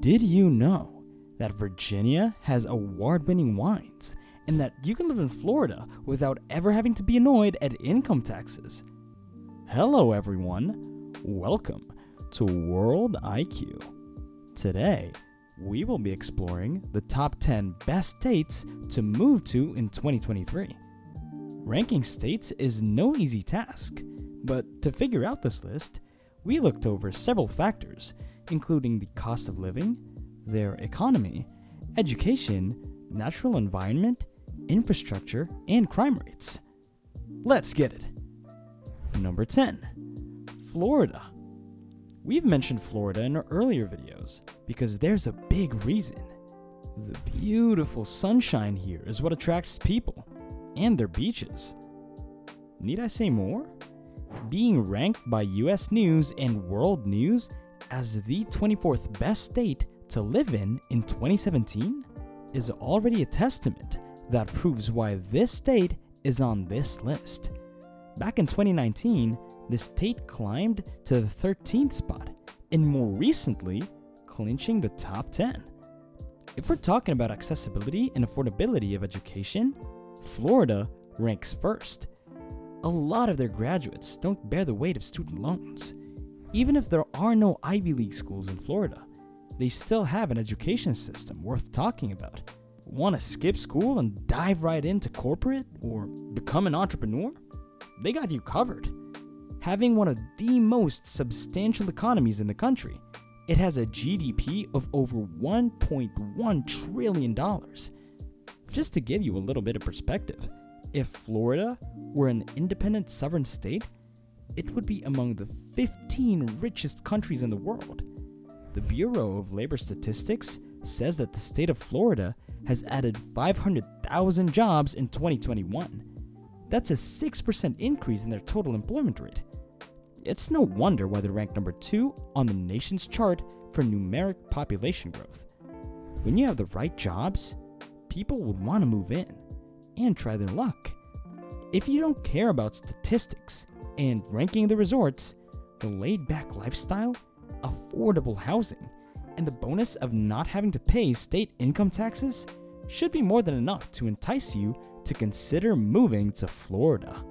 Did you know that Virginia has award-winning wines and that you can live in Florida without ever having to be annoyed at income taxes? Hello everyone, welcome to World IQ. Today, we will be exploring the top 10 best states to move to in 2023. Ranking states is no easy task, but to figure out this list, we looked over several factors, including the cost of living, their economy, education, natural environment, infrastructure, and crime rates. Let's get it. Number 10, Florida. We've mentioned Florida in our earlier videos because there's a big reason. The beautiful sunshine here is what attracts people, and their beaches. Need I say more? Being ranked by US News and World News as the 24th best state to live in 2017 is already a testament that proves why this state is on this list. Back in 2019, the state climbed to the 13th spot, and more recently, clinching the top 10. If we're talking about accessibility and affordability of education, Florida ranks first. A lot of their graduates don't bear the weight of student loans. Even if there are no Ivy League schools in Florida, they still have an education system worth talking about. Want to skip school and dive right into corporate or become an entrepreneur? They got you covered. Having one of the most substantial economies in the country, it has a GDP of over $1.1 trillion. Just to give you a little bit of perspective, if Florida were an independent sovereign state, it would be among the 15 richest countries in the world. The Bureau of Labor Statistics says that the state of Florida has added 500,000 jobs in 2021. That's a 6% increase in their total employment rate. It's no wonder why they're ranked number 2 on the nation's chart for numeric population growth. When you have the right jobs, people would want to move in and try their luck. If you don't care about statistics and ranking the resorts, the laid-back lifestyle, affordable housing, and the bonus of not having to pay state income taxes should be more than enough to entice you to consider moving to Florida.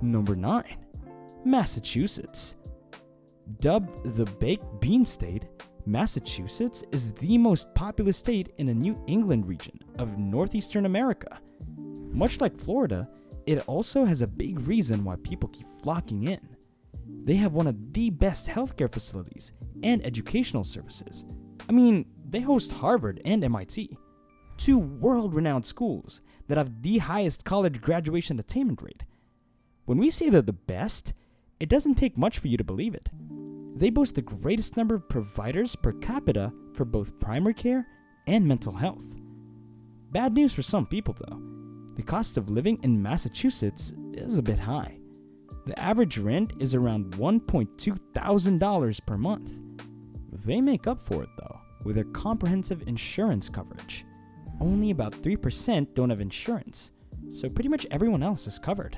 Number 9, Massachusetts. Dubbed the Baked Bean State, Massachusetts is the most populous state in the New England region of northeastern America. Much like Florida, it also has a big reason why people keep flocking in. They have one of the best healthcare facilities and educational services. I mean, they host Harvard and MIT, 2 world-renowned schools that have the highest college graduation attainment rate. When we say they're the best, it doesn't take much for you to believe it. They boast the greatest number of providers per capita for both primary care and mental health. Bad news for some people though. The cost of living in Massachusetts is a bit high. The average rent is around $1.2 thousand per month. They make up for it though with their comprehensive insurance coverage. Only about 3% don't have insurance, so pretty much everyone else is covered.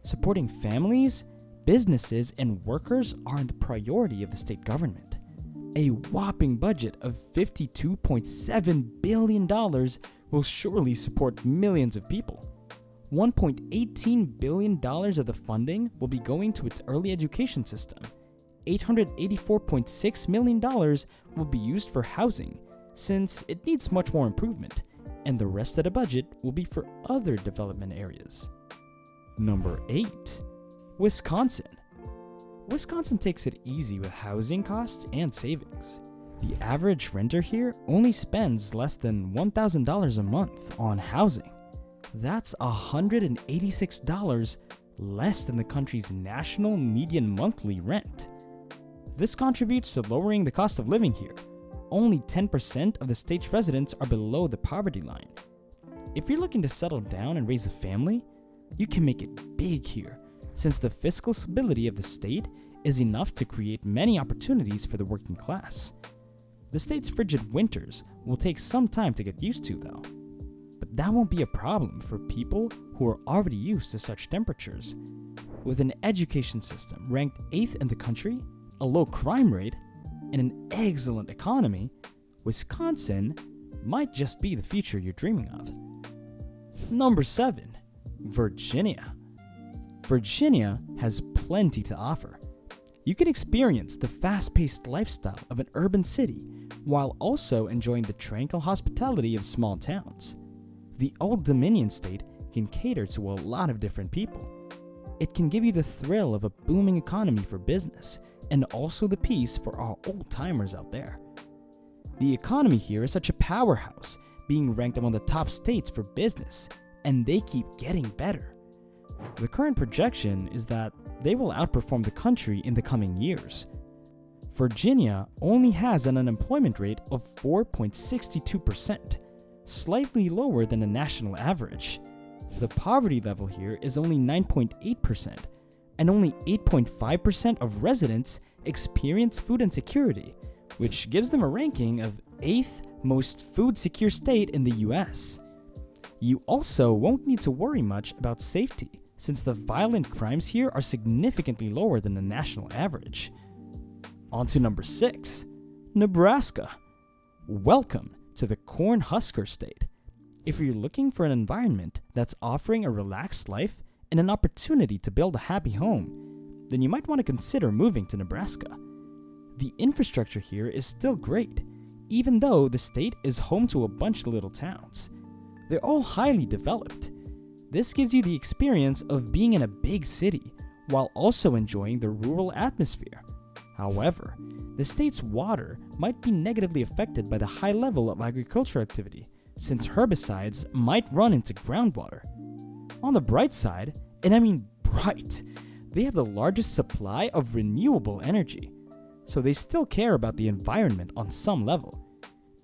Supporting families, businesses, and workers are the priority of the state government. A whopping budget of $52.7 billion will surely support millions of people. $1.18 billion of the funding will be going to its early education system. $884.6 million will be used for housing, since it needs much more improvement, and the rest of the budget will be for other development areas. Number 8, Wisconsin. Wisconsin takes it easy with housing costs and savings. The average renter here only spends less than $1,000 a month on housing. That's $186 less than the country's national median monthly rent. This contributes to lowering the cost of living here. Only 10% of the state's residents are below the poverty line. If you're looking to settle down and raise a family, you can make it big here, since the fiscal stability of the state is enough to create many opportunities for the working class. The state's frigid winters will take some time to get used to though. But that won't be a problem for people who are already used to such temperatures. With an education system ranked 8th in the country, a low crime rate, and an excellent economy, Wisconsin might just be the future you're dreaming of. Number 7. Virginia. Virginia has plenty to offer. You can experience the fast-paced lifestyle of an urban city while also enjoying the tranquil hospitality of small towns. The Old Dominion state can cater to a lot of different people. It can give you the thrill of a booming economy for business and also the peace for our old-timers out there. The economy here is such a powerhouse, being ranked among the top states for business, and they keep getting better. The current projection is that they will outperform the country in the coming years. Virginia only has an unemployment rate of 4.62%, slightly lower than the national average. The poverty level here is only 9.8%, and only 8.5% of residents experience food insecurity, which gives them a ranking of 8th most food secure state in the US. You also won't need to worry much about safety, since the violent crimes here are significantly lower than the national average. On to number 6, Nebraska. Welcome to the Cornhusker State. If you're looking for an environment that's offering a relaxed life and an opportunity to build a happy home, then you might want to consider moving to Nebraska. The infrastructure here is still great, even though the state is home to a bunch of little towns. They're all highly developed. This gives you the experience of being in a big city while also enjoying the rural atmosphere. However, the state's water might be negatively affected by the high level of agricultural activity, since herbicides might run into groundwater. On the bright side, and I mean bright, they have the largest supply of renewable energy, so they still care about the environment on some level.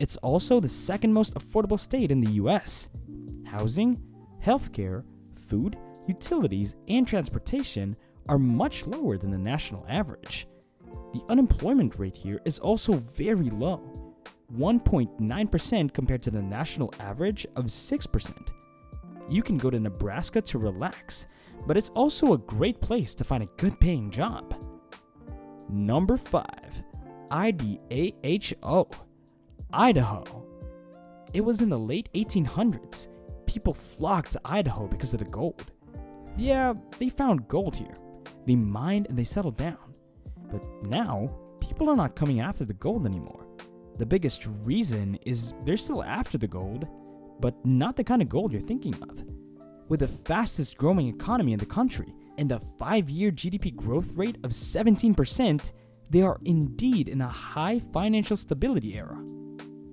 It's also the second most affordable state in the US. Housing, healthcare, food, utilities, and transportation are much lower than the national average. The unemployment rate here is also very low, 1.9% compared to the national average of 6%. You can go to Nebraska to relax, but it's also a great place to find a good paying job. Number 5, Idaho. Idaho. It was in the late 1800s. People flocked to Idaho because of the gold. Yeah, they found gold here. They mined and they settled down. But now, people are not coming after the gold anymore. The biggest reason is they're still after the gold, but not the kind of gold you're thinking of. With the fastest growing economy in the country and a 5-year GDP growth rate of 17%, they are indeed in a high financial stability era.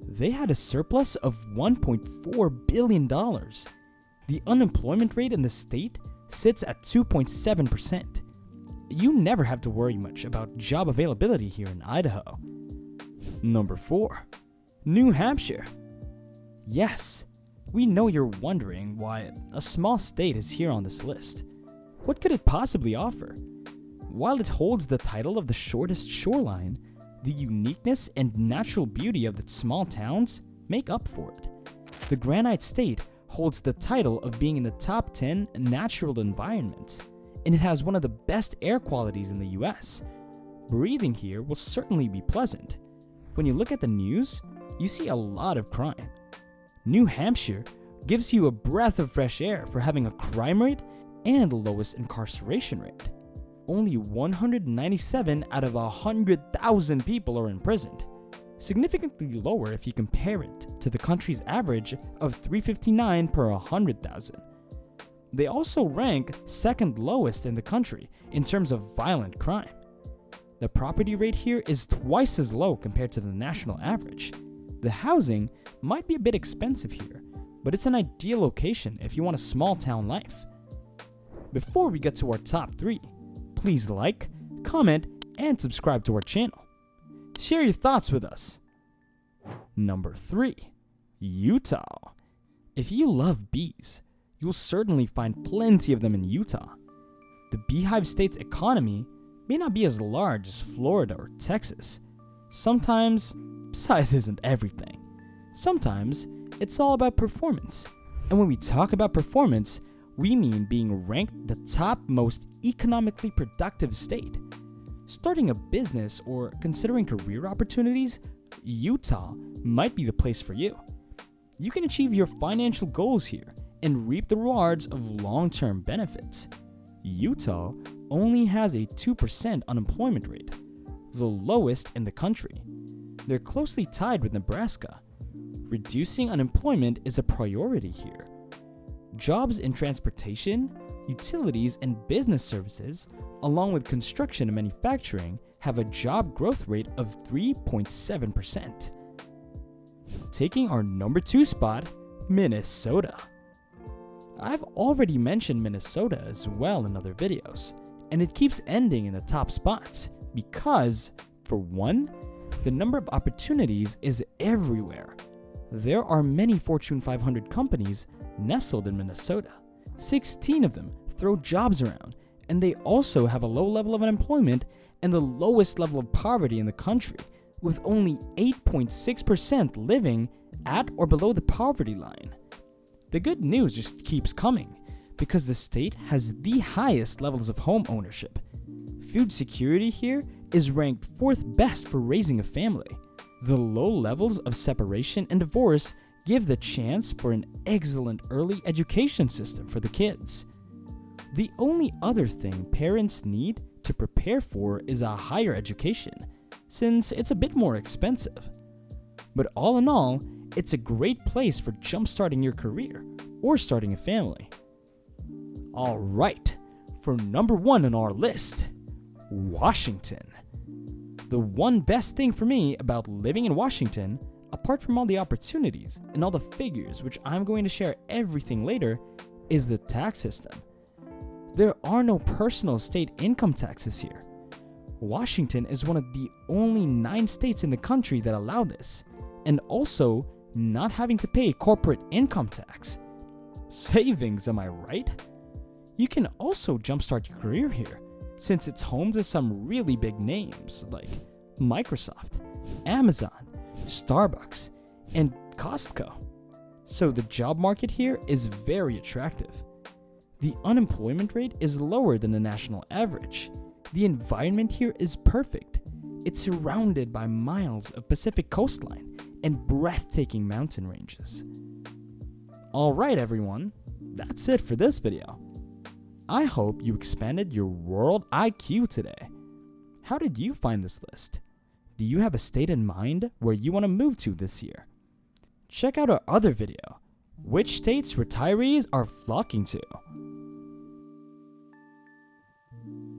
They had a surplus of $1.4 billion. The unemployment rate in the state sits at 2.7%. You never have to worry much about job availability here in Idaho. Number 4, New Hampshire. Yes, we know you're wondering why a small state is here on this list. What could it possibly offer? While it holds the title of the shortest shoreline, the uniqueness and natural beauty of its small towns make up for it. The Granite State holds the title of being in the top 10 natural environments, and it has one of the best air qualities in the US. Breathing here will certainly be pleasant. When you look at the news, you see a lot of crime. New Hampshire gives you a breath of fresh air for having a crime rate and the lowest incarceration rate. Only 197 out of 100,000 people are imprisoned, significantly lower if you compare it to the country's average of 359 per 100,000. They also rank second lowest in the country in terms of violent crime. The property rate here is twice as low compared to the national average. The housing might be a bit expensive here, but it's an ideal location if you want a small town life. Before we get to our top 3, please like, comment, and subscribe to our channel. Share your thoughts with us. Number 3, Utah. If you love bees, you'll certainly find plenty of them in Utah. The Beehive State's economy may not be as large as Florida or Texas. Sometimes, size isn't everything. Sometimes, it's all about performance. And when we talk about performance, we mean being ranked the top most economically productive state. starting a business, or considering career opportunities, Utah might be the place for you. You can achieve your financial goals here and reap the rewards of long-term benefits. Utah only has a 2% unemployment rate, the lowest in the country. They're closely tied with Nebraska. Reducing unemployment is a priority here. Jobs in transportation, utilities, and business services, along with construction and manufacturing, have a job growth rate of 3.7%. Taking our number 2 spot, Minnesota. I've already mentioned Minnesota as well in other videos, and it keeps ending in the top spots because, for one, the number of opportunities is everywhere. There are many Fortune 500 companies nestled in Minnesota. 16 of them throw jobs around, and they also have a low level of unemployment and the lowest level of poverty in the country, with only 8.6% living at or below the poverty line. The good news just keeps coming because the state has the highest levels of home ownership. Food security here is ranked 4th best for raising a family. The low levels of separation and divorce give the chance for an excellent early education system for the kids. The only other thing parents need to prepare for is a higher education, since it's a bit more expensive. But all in all, it's a great place for jump-starting your career or starting a family. Alright, for number 1 on our list, Washington. The one best thing for me about living in Washington, apart from all the opportunities and all the figures which I'm going to share everything later, is the tax system. There are no personal state income taxes here. Washington is one of the only 9 states in the country that allow this, and also not having to pay corporate income tax. Savings, am I right? You can also jumpstart your career here, since it's home to some really big names like Microsoft, Amazon, Starbucks, and Costco. So the job market here is very attractive. The unemployment rate is lower than the national average. The environment here is perfect. It's surrounded by miles of Pacific coastline and breathtaking mountain ranges. Alright everyone, that's it for this video. I hope you expanded your world IQ today. How did you find this list? Do you have a state in mind where you want to move to this year? Check out our other video, which states retirees are flocking to.